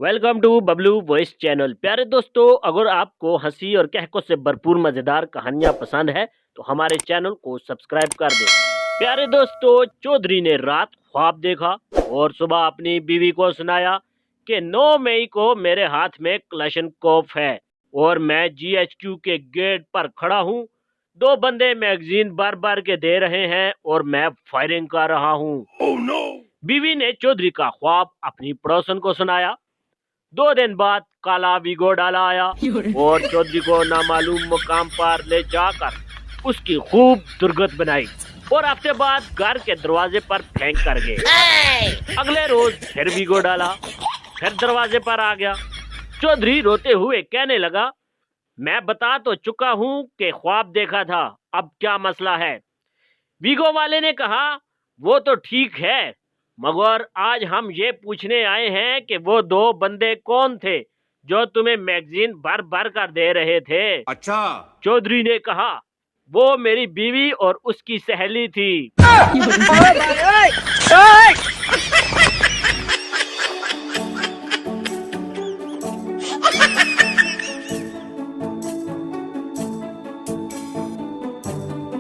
Welcome to Bablu voice channel. प्यारे दोस्तों, अगर आपको हंसी और कहकों से भरपूर मजेदार कहानियां पसंद है तो हमारे चैनल को सब्सक्राइब कर दें। प्यारे दोस्तों, चौधरी ने रात ख्वाब देखा और सुबह अपनी बीवी को सुनाया कि 9 मई को मेरे हाथ में क्लैशनकोफ है और मैं जीएचक्यू के गेट पर खड़ा हूँ। 2 बंदे मैगजीन बार बार के दे रहे हैं और मैं फायरिंग कर रहा हूँ। बीवी ने चौधरी का ख्वाब अपनी पड़ोसन को सुनाया। 2 दिन बाद काला वीगो डाला आया और चौधरी को नामालूम मुकाम पर ले जाकर उसकी खूब दुर्गत बनाई और हफ्ते बाद घर के दरवाजे पर फेंक कर गए। अगले रोज फिर वीगो डाला, फिर दरवाजे पर आ गया। चौधरी रोते हुए कहने लगा, मैं बता तो चुका हूँ कि ख्वाब देखा था, अब क्या मसला है। वीगो वाले ने कहा, वो तो ठीक है, मगर आज हम ये पूछने आए हैं कि वो 2 बंदे कौन थे जो तुम्हें मैगजीन भर भर कर दे रहे थे। अच्छा। चौधरी ने कहा, वो मेरी बीवी और उसकी सहेली थी।